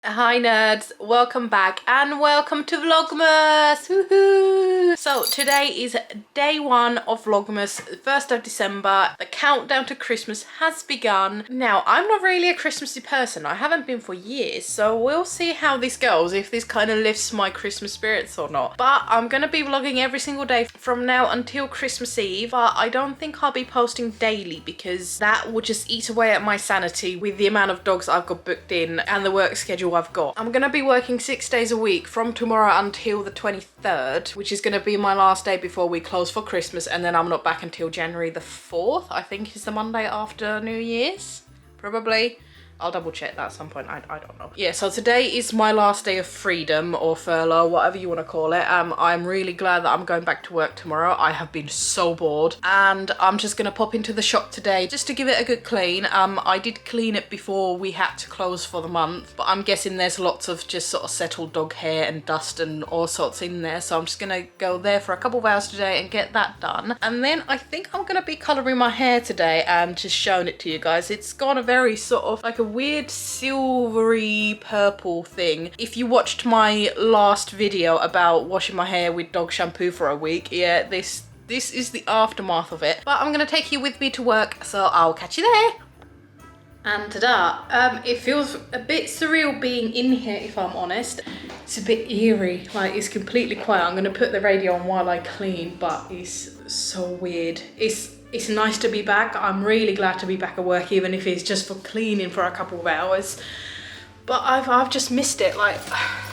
Hi nerds, welcome back and welcome to Vlogmas! Woohoo! So today is day one of Vlogmas, 1st of December. The countdown to Christmas has begun. Now, I'm not really a Christmassy person. I haven't been for years, so we'll see how this goes, if this kind of lifts my Christmas spirits or not. But I'm gonna be vlogging every single day from now until Christmas Eve, but I don't think I'll be posting daily because that would just eat away at my sanity with the amount of dogs I've got booked in and the work schedule I've got. I'm gonna be working 6 days a week from tomorrow until the 23rd, which is gonna be my last day before we close for Christmas, and then I'm not back until January the 4th, I think is the Monday after New Year's, probably. I'll double check that at some point, I don't know. Yeah, so today is my last day of freedom or furlough, whatever you want to call it. I'm really glad that I'm going back to work tomorrow. I have been so bored and I'm just gonna pop into the shop today just to give it a good clean. I did clean it before we had to close for the month, but I'm guessing there's lots of just sort of settled dog hair and dust and all sorts in there. So I'm just gonna go there for a couple of hours today and get that done. And then I think I'm gonna be colouring my hair today and just showing it to you guys. It's got a very sort of like a weird silvery purple thing. If you watched my last video about washing my hair with dog shampoo for a week, yeah, this is the aftermath of it. But I'm gonna take you with me to work, so I'll catch you there. And ta-da! It feels a bit surreal being in here, if I'm honest. It's a bit eerie, like it's completely quiet. I'm gonna put the radio on while I clean, but it's so weird. It's nice to be back. I'm really glad to be back at work, even if it's just for cleaning for a couple of hours. But I've just missed it. Like,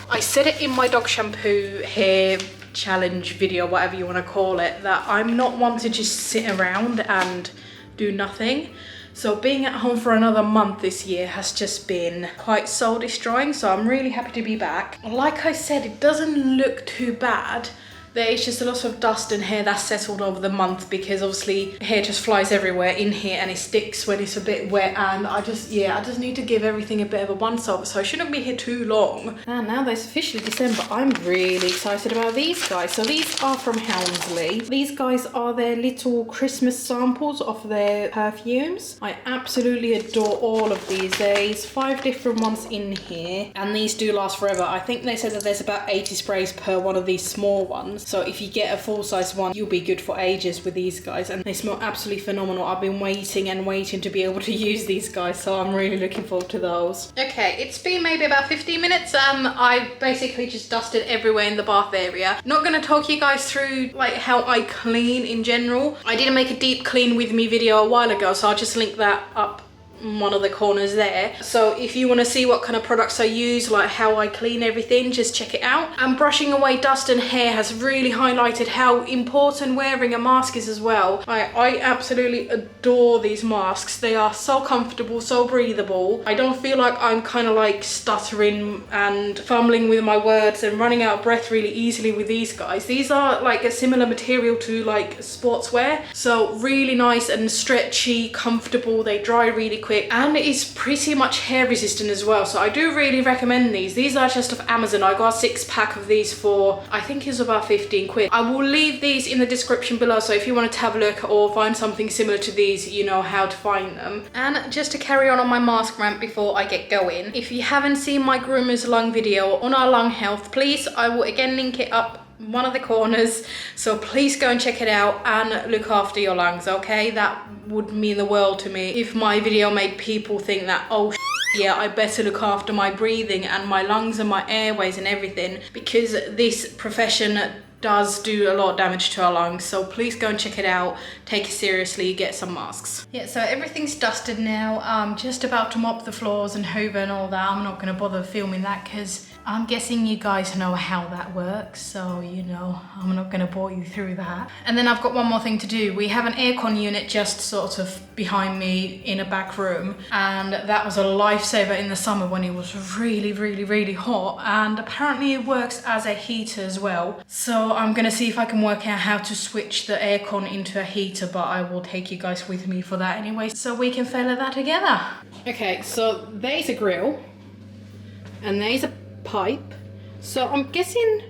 I said it in my dog shampoo hair challenge video, whatever you want to call it, that I'm not one to just sit around and do nothing. So being at home for another month this year has just been quite soul destroying. So I'm really happy to be back. Like I said, it doesn't look too bad. There is just a lot of dust and hair that's settled over the month because obviously hair just flies everywhere in here and it sticks when it's a bit wet, and I just need to give everything a bit of a once over, so I shouldn't be here too long. And now that it's officially December, I'm really excited about these guys. So these are from Houndsley. These guys are their little Christmas samples of their perfumes. I absolutely adore all of these. There's 5 different ones in here and these do last forever. I think they said that there's about 80 sprays per one of these small ones. So if you get a full-size one, you'll be good for ages with these guys, and they smell absolutely phenomenal. I've been waiting and waiting to be able to use these guys, so I'm really looking forward to those. Okay, it's been maybe about 15 minutes. I basically just dusted everywhere in the bath area. Not gonna talk you guys through like how I clean in general. I did make a deep clean with me video a while ago, so I'll just link that up one of the corners there. So if you want to see what kind of products I use, like how I clean everything, just check it out. And brushing away dust and hair has really highlighted how important wearing a mask is as well. I absolutely adore these masks. They are so comfortable, so breathable. I don't feel like I'm kind of like stuttering and fumbling with my words and running out of breath really easily with these guys. These are like a similar material to like sportswear, so really nice and stretchy, comfortable. They dry really quick, and it's pretty much hair resistant as well, so I do really recommend these. These are just off Amazon. I got a 6-pack of these for, I think it's about 15 quid. I will leave these in the description below, so if you wanted to have a look or find something similar to these, you know how to find them. And just to carry on my mask rant before I get going, if you haven't seen my groomer's lung video on our lung health, please, I will again link it up one of the corners, so please go and check it out and look after your lungs, okay? That would mean the world to me if my video made people think that, oh yeah, I better look after my breathing and my lungs and my airways and everything, because this profession does do a lot of damage to our lungs. So please go and check it out, take it seriously, get some masks. Yeah, so everything's dusted now. I'm just about to mop the floors and hoover and all that. I'm not gonna bother filming that because I'm guessing you guys know how that works, so you know, I'm not gonna bore you through that. And then I've got one more thing to do. We have an aircon unit just sort of behind me in a back room, and that was a lifesaver in the summer when it was really hot, and apparently it works as a heater as well. So I'm gonna see if I can work out how to switch the aircon into a heater, but I will take you guys with me for that anyway, so we can fella that together. Okay, so there's a grill, and there's a pipe. So I'm guessing,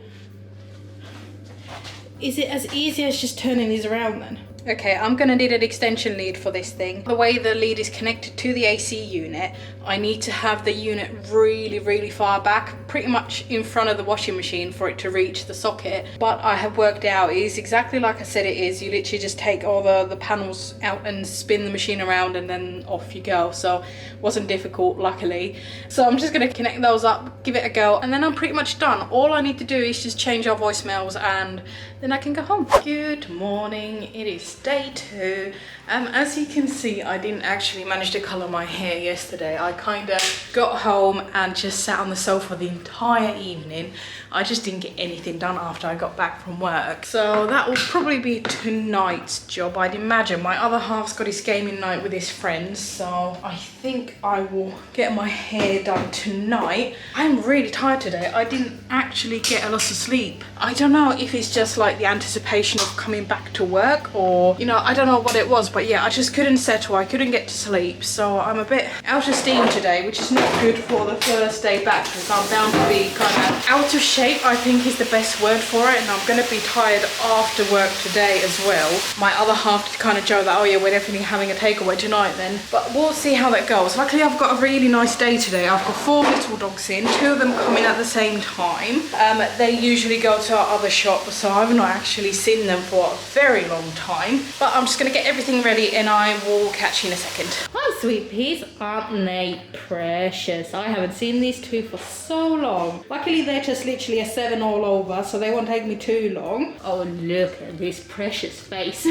is it as easy as just turning these around then? Okay, I'm gonna need an extension lead for this thing. The way the lead is connected to the AC unit, I need to have the unit really, really far back, pretty much in front of the washing machine for it to reach the socket. But I have worked out it is exactly like I said it is. You literally just take all the panels out and spin the machine around and then off you go. So it wasn't difficult, luckily. So I'm just gonna connect those up, give it a go, and then I'm pretty much done. All I need to do is just change our voicemails and then I can go home. Good morning, it is day 2. As you can see, I didn't actually manage to colour my hair yesterday. I kind of got home and just sat on the sofa the entire evening. I just didn't get anything done after I got back from work. So that will probably be tonight's job, I'd imagine. My other half's got his gaming night with his friends, so I think I will get my hair done tonight. I'm really tired today. I didn't actually get a lot of sleep. I don't know if it's just like the anticipation of coming back to work, or, you know, I don't know what it was, but yeah, I just couldn't settle. I couldn't get to sleep, so I'm a bit out of steam today, which is not good for the first day back, because I'm bound to be kind of out of shape, I think is the best word for it, and I'm going to be tired after work today as well. My other half did kind of joke that, oh yeah, we're definitely having a takeaway tonight then, but we'll see how that goes. Luckily, I've got a really nice day today. I've got 4 little dogs in, 2 of them coming at the same time. They usually go to our other shop, so I've not actually seen them for a very long time, but I'm just going to get everything ready and I will catch you in a second. Hi, sweet peas. Aren't they precious? I haven't seen these 2 for so long. Luckily, they're just literally a 7 all over, so they won't take me too long. Oh, look at this precious face.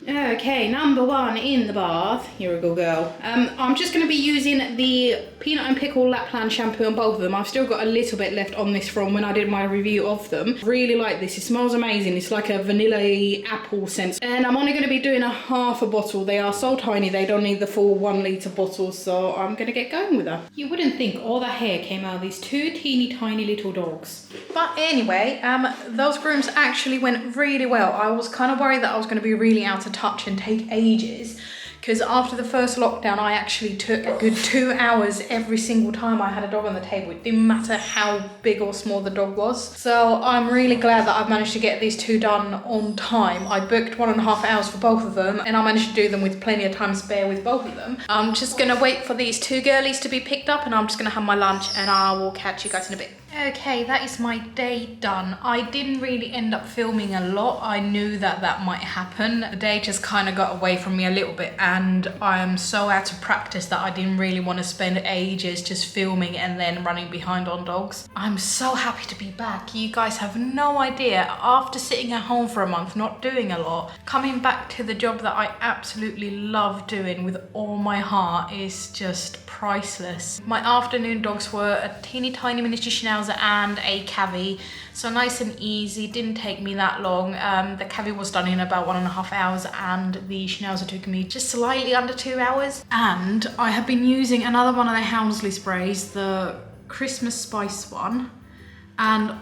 Okay, number 1 in the bath. Here we go. I'm just going to be using the Peanut and Pickle Lapland shampoo on both of them. I've still got a little bit left on this from when I did my review of them. Really like this. It smells amazing. It's like a vanilla apple scent. And I'm only going to be doing a half a bottle. They are so tiny, they don't need the full 1 litre bottle, so I'm going to get going with her. You wouldn't think all the hair came out of these 2 teeny tiny little dogs. But anyway, those grooms actually went really well. I was kind of worried that I was going to be really out of touch and take ages, because after the first lockdown I actually took a good 2 hours every single time I had a dog on the table. It didn't matter how big or small the dog was. So I'm really glad that I've managed to get these 2 done on time. I booked 1.5 hours for both of them and I managed to do them with plenty of time spare with both of them. I'm just gonna wait for these 2 girlies to be picked up and I'm just gonna have my lunch and I will catch you guys in a bit. Okay, that is my day done. I didn't really end up filming a lot. I knew that that might happen. The day just kind of got away from me a little bit and I am so out of practice that I didn't really want to spend ages just filming and then running behind on dogs. I'm so happy to be back. You guys have no idea. After sitting at home for a month, not doing a lot, coming back to the job that I absolutely love doing with all my heart is just priceless. My afternoon dogs were a teeny tiny miniature Schnauzer and a Cavvy, so nice and easy, didn't take me that long. The Cavvy was done in about 1.5 hours and the Schnauzer took me just slightly under 2 hours. And I have been using another one of the Houndsley sprays, the Christmas Spice one, and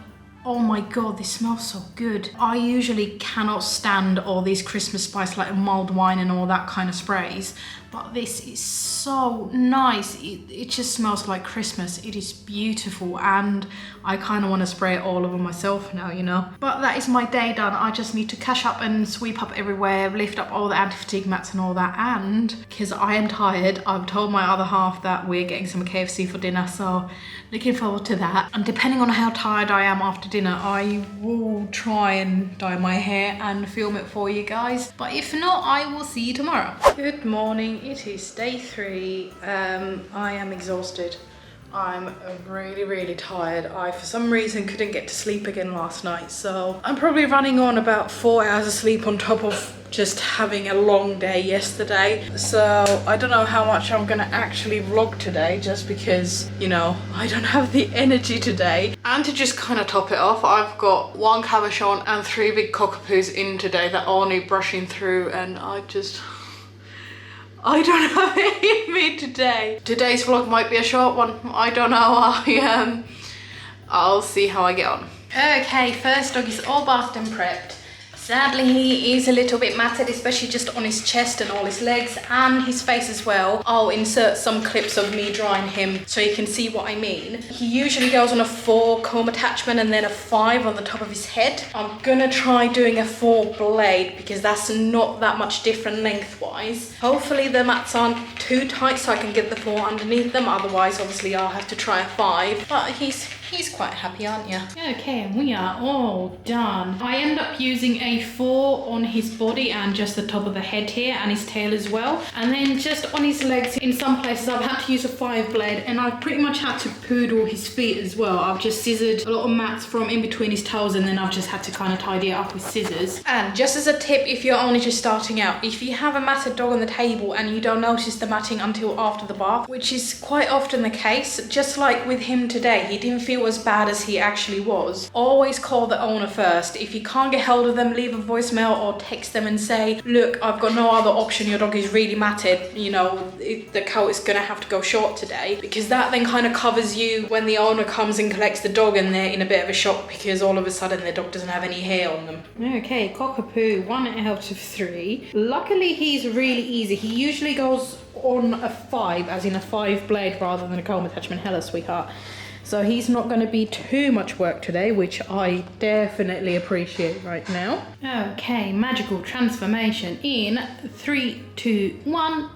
oh my god, this smells so good. I usually cannot stand all these Christmas spice like mulled wine and all that kind of sprays, but this is so nice. It just smells like Christmas. It is beautiful and I kind of want to spray it all over myself now, you know. But that is my day done. I just need to cash up and sweep up everywhere, lift up all the anti-fatigue mats and all that, and because I am tired, I've told my other half that we're getting some KFC for dinner, so looking forward to that. And depending on how tired I am after dinner, I will try and dye my hair and film it for you guys. But if not, I will see you tomorrow. Good morning, it is day 3. I am exhausted. I'm really tired. I, for some reason, couldn't get to sleep again last night, so I'm probably running on about 4 hours of sleep on top of just having a long day yesterday. So I don't know how much I'm gonna actually vlog today, just because, you know, I don't have the energy today. And to just kind of top it off, I've got 1 cabochon and 3 big cockapoos in today that all need brushing through, and I don't have any of me today. Today's vlog might be a short one. I don't know. I'll see how I get on. Okay, first dog is all bathed and prepped. Sadly, he is a little bit matted, especially just on his chest and all his legs and his face as well. I'll insert some clips of me drying him so you can see what I mean. He usually goes on a 4 comb attachment and then a 5 on the top of his head. I'm gonna try doing a 4 blade because that's not that much different lengthwise. Hopefully the mats aren't too tight so I can get the 4 underneath them. Otherwise, obviously, I'll have to try a 5. But he's quite happy, aren't you? Okay, and we are all done. I end up using a 4 on his body and just the top of the head here and his tail as well. And then just on his legs, in some places I've had to use a 5 blade, and I've pretty much had to poodle his feet as well. I've just scissored a lot of mats from in between his toes, and then I've just had to kind of tidy it up with scissors. And just as a tip, if you're only just starting out, if you have a matted dog on the table and you don't notice the matting until after the bath, which is quite often the case, just like with him today, he didn't feel as bad as he actually was. Always call the owner first. If you can't get hold of them, leave a voicemail or text them and say, look, I've got no other option, your dog is really matted, you know, the coat is gonna have to go short today, because that then kind of covers you when the owner comes and collects the dog and they're in a bit of a shock because all of a sudden their dog doesn't have any hair on them. Okay, Cockapoo, 1 out of 3. Luckily he's really easy. He usually goes on a 5, as in a 5 blade rather than a comb attachment. Hello, sweetheart. So he's not going to be too much work today, which I definitely appreciate right now. Okay, magical transformation in 3, 2, 1.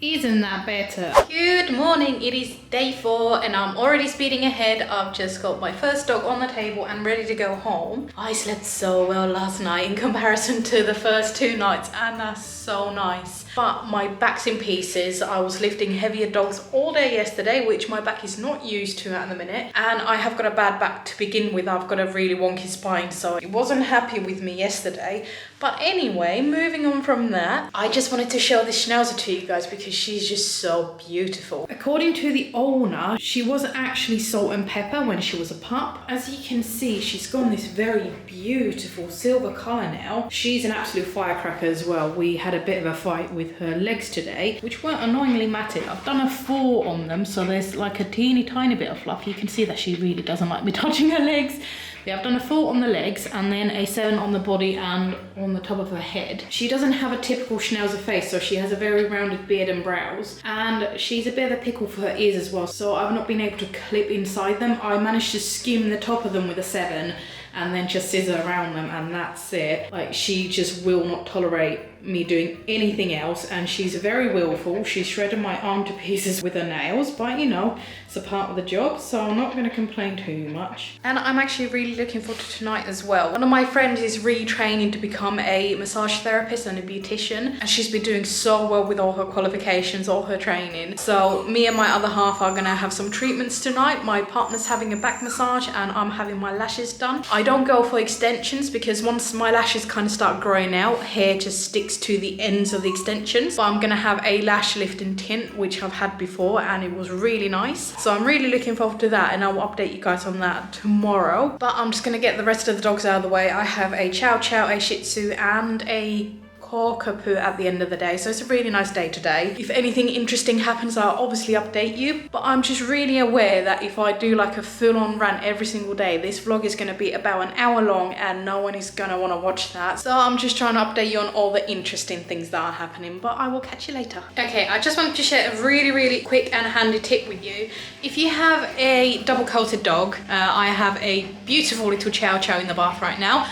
Isn't that better? Good morning, it is day 4 and I'm already speeding ahead. I've just got my first dog on the table and ready to go home. I slept so well last night in comparison to the first 2 nights, and that's so nice. But my back's in pieces. I was lifting heavier dogs all day yesterday, which my back is not used to at the minute. And I have got a bad back to begin with. I've got a really wonky spine, so it wasn't happy with me yesterday. But anyway, moving on from that, I just wanted to show this Schnauzer to you guys because she's just so beautiful. According to the owner, she was actually salt and pepper when she was a pup. As you can see, she's gone this very beautiful silver colour now. She's an absolute firecracker as well. We had a bit of a fight with her legs today, which weren't annoyingly matted. I've done a 4 on them, so there's like a teeny tiny bit of fluff. You can see that she really doesn't like me touching her legs. Yeah, I've done a 4 on the legs and then a 7 on the body and on the top of her head. She doesn't have a typical Schnauzer face, so she has a very rounded beard and brows. And she's a bit of a pickle for her ears as well, so I've not been able to clip inside them. I managed to skim the top of them with a 7 and then just scissor around them, and that's it. Like, she just will not tolerate me doing anything else, and she's very willful. She shredded my arm to pieces with her nails, but you know, it's a part of the job, so I'm not going to complain too much. And I'm actually really looking forward to tonight as well. One of my friends is retraining to become a massage therapist and a beautician, and she's been doing so well with all her qualifications, all her training. So me and my other half are going to have some treatments tonight. My partner's having a back massage and I'm having my lashes done. I don't go for extensions because once my lashes kind of start growing out, hair just sticks to the ends of the extensions. But I'm gonna have a lash lift and tint, which I've had before and it was really nice. So I'm really looking forward to that, and I will update you guys on that tomorrow. But I'm just gonna get the rest of the dogs out of the way. I have a Chow Chow, a Shih Tzu and a Cockapoo at the end of the day, so it's a really nice day today. If anything interesting happens, I'll obviously update you, but I'm just really aware that if I do like a full-on rant every single day, this vlog is going to be about an hour long and no one is going to want to watch that. So I'm just trying to update you on all the interesting things that are happening, but I will catch you later. Okay, I just wanted to share a really quick and handy tip with you. If you have a double-coated dog, I have a beautiful little Chow Chow in the bath right now.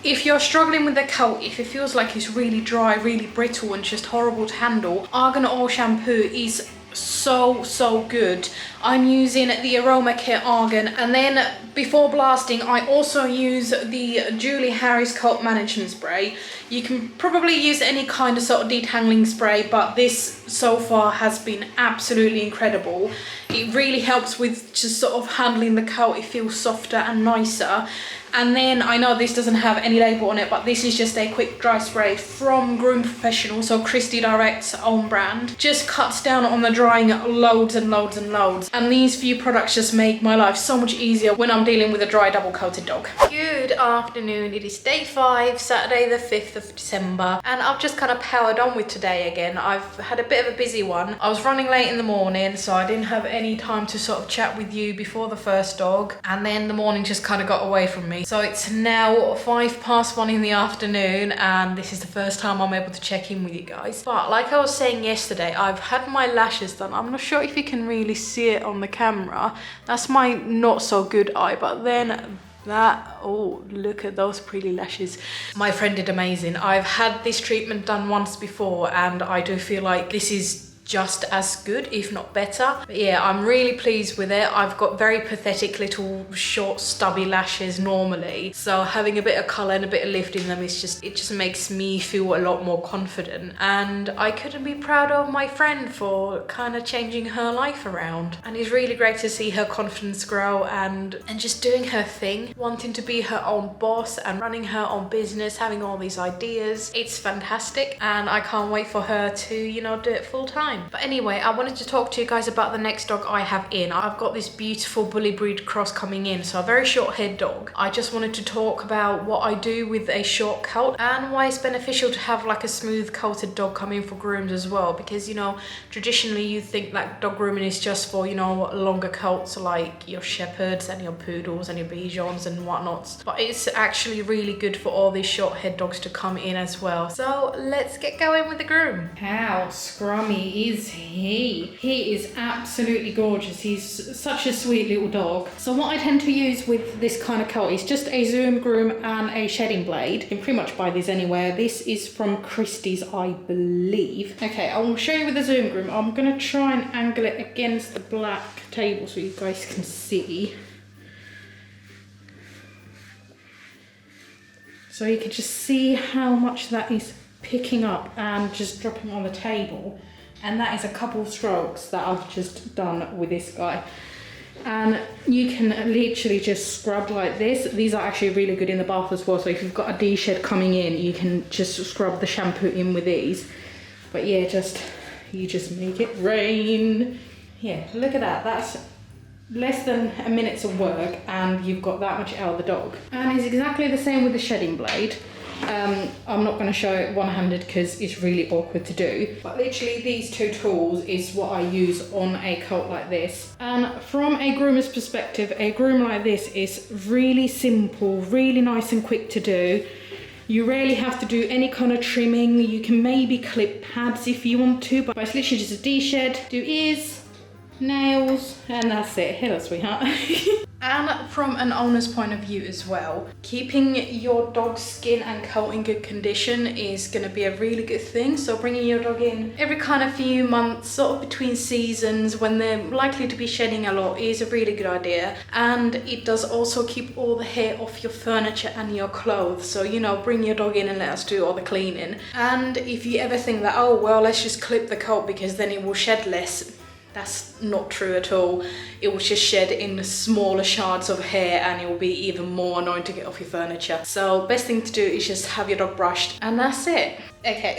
If you're struggling with the coat, if it feels like it's really dry, really brittle and just horrible to handle, Argan Oil Shampoo is so good. I'm using the Aromacare Argan, and then before blasting I also use the Julie Harris Coat Management Spray. You can probably use any kind of sort of detangling spray, but this so far has been absolutely incredible. It really helps with just sort of handling the coat. It feels softer and nicer. And then I know this doesn't have any label on it, but this is just a quick dry spray from Groom Professional, so Christy Direct's own brand. Just cuts down on the drying loads and loads. And these few products just make my life so much easier when I'm dealing with a dry double coated dog. Good afternoon, it is day 5, Saturday the 5th of December, and I've just kind of powered on with today again. I've had a bit of a busy one. I was running late in the morning, so I didn't have any any time to sort of chat with you before the first dog, and then the morning just kind of got away from me. So it's now 1:05 in the afternoon, and this is the first time I'm able to check in with you guys. But like I was saying yesterday, I've had my lashes done. I'm not sure if you can really see it on the camera. That's my not so good eye, but then that, oh, look at those pretty lashes. My friend did amazing. I've had this treatment done once before, and I do feel like this is just as good, if not better. But yeah, I'm really pleased with it. I've got very pathetic little short stubby lashes normally, so having a bit of colour and a bit of lift in them is just, it just makes me feel a lot more confident, and I couldn't be prouder of my friend for kind of changing her life around. And it's really great to see her confidence grow and just doing her thing, wanting to be her own boss and running her own business, having all these ideas. It's fantastic, and I can't wait for her to, you know, do it full time. But anyway, I wanted to talk to you guys about the next dog I have in. I've got this beautiful bully breed cross coming in, so a very short haired dog. I just wanted to talk about what I do with a short coat and why it's beneficial to have like a smooth coated dog come in for grooms as well, because, you know, traditionally you think like dog grooming is just for, you know, longer coats like your shepherds and your poodles and your Bichons and whatnots, but it's actually really good for all these short haired dogs to come in as well. So let's get going with the groom. How scrummy is he? He is absolutely gorgeous. He's such a sweet little dog. So what I tend to use with this kind of coat is just a Zoom groom and a shedding blade. You can pretty much buy these anywhere. This is from Christie's, I believe. Okay, I will show you with the Zoom groom. I'm going to try and angle it against the black table so you guys can see. So you can just see how much that is picking up and just dropping on the table. And that is a couple of strokes that I've just done with this guy. And you can literally just scrub like this. These are actually really good in the bath as well. So if you've got a D-shed coming in, you can just scrub the shampoo in with these. But yeah, you just make it rain. Yeah, look at that. That's less than a minute's of work and you've got that much out of the dog. And it's exactly the same with the shedding blade. I'm not going to show it one-handed because it's really awkward to do, but literally these two tools is what I use on a coat like this. And from a groomer's perspective, a groom like this is really simple, really nice and quick to do. You rarely have to do any kind of trimming. You can maybe clip pads if you want to, but it's literally just a D-shed, do ears, nails, and that's it. Hello, sweetheart. And from an owner's point of view as well, keeping your dog's skin and coat in good condition is going to be a really good thing. So bringing your dog in every kind of few months, sort of between seasons when they're likely to be shedding a lot, is a really good idea. And it does also keep all the hair off your furniture and your clothes. So, you know, bring your dog in and let us do all the cleaning. And if you ever think that, oh, well, let's just clip the coat because then it will shed less, that's not true at all. It will just shed in smaller shards of hair and it will be even more annoying to get off your furniture. So best thing to do is just have your dog brushed and that's it. Okay.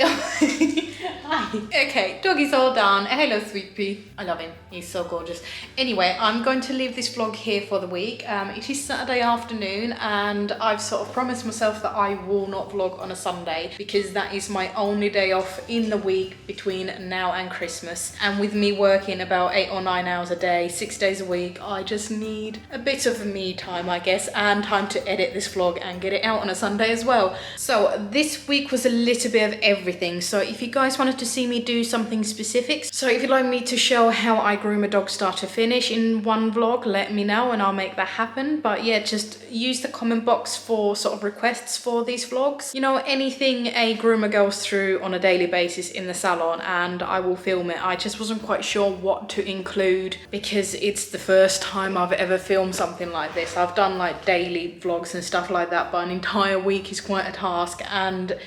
Hi. Okay, doggy's all done. Hello, sweet pea. I love him. He's so gorgeous. Anyway, I'm going to leave this vlog here for the week. It is Saturday afternoon and I've sort of promised myself that I will not vlog on a Sunday because that is my only day off in the week between now and Christmas. And with me working about 8 or 9 hours a day, 6 days a week, I just need a bit of me time, I guess, and time to edit this vlog and get it out on a Sunday as well. So this week was a little bit of everything. So if you guys wanted to see me do something specific, so if you'd like me to show how I groom a dog start to finish in one vlog, let me know and I'll make that happen. But yeah, just use the comment box for sort of requests for these vlogs. You know, anything a groomer goes through on a daily basis in the salon and I will film it. I just wasn't quite sure what to include because it's the first time I've ever filmed something like this. I've done like daily vlogs and stuff like that, but an entire week is quite a task and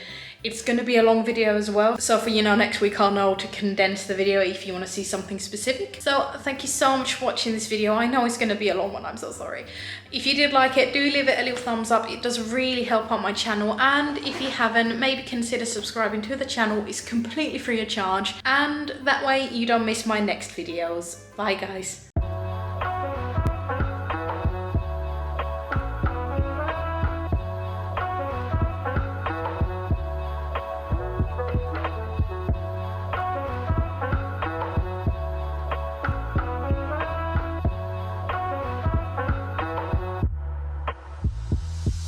it's going to be a long video as well. So for, you know, next week I'll know to condense the video if you want to see something specific. So thank you so much for watching this video. I know it's going to be a long one, I'm so sorry. If you did like it, do leave it a little thumbs up. It does really help out my channel. And if you haven't, maybe consider subscribing to the channel. It's completely free of charge. And that way you don't miss my next videos. Bye guys.